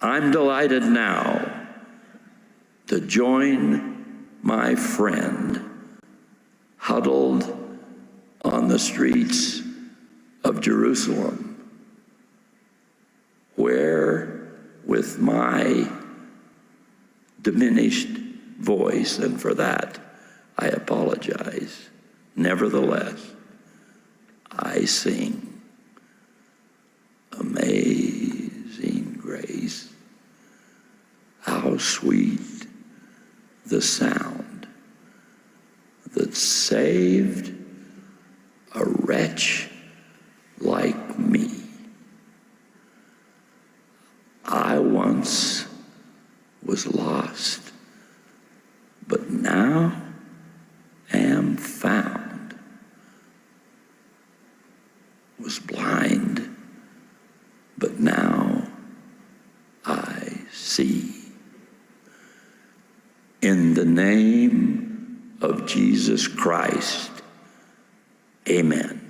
I'm delighted now to join my friend huddled on the streets of Jerusalem, where with my diminished voice, and for that I apologize, nevertheless, I sing Amazing Grace. How sweet the sound that saved a wretch like me. I once was lost, but now am found. Was blind, but now I see. In the name of Jesus Christ, amen.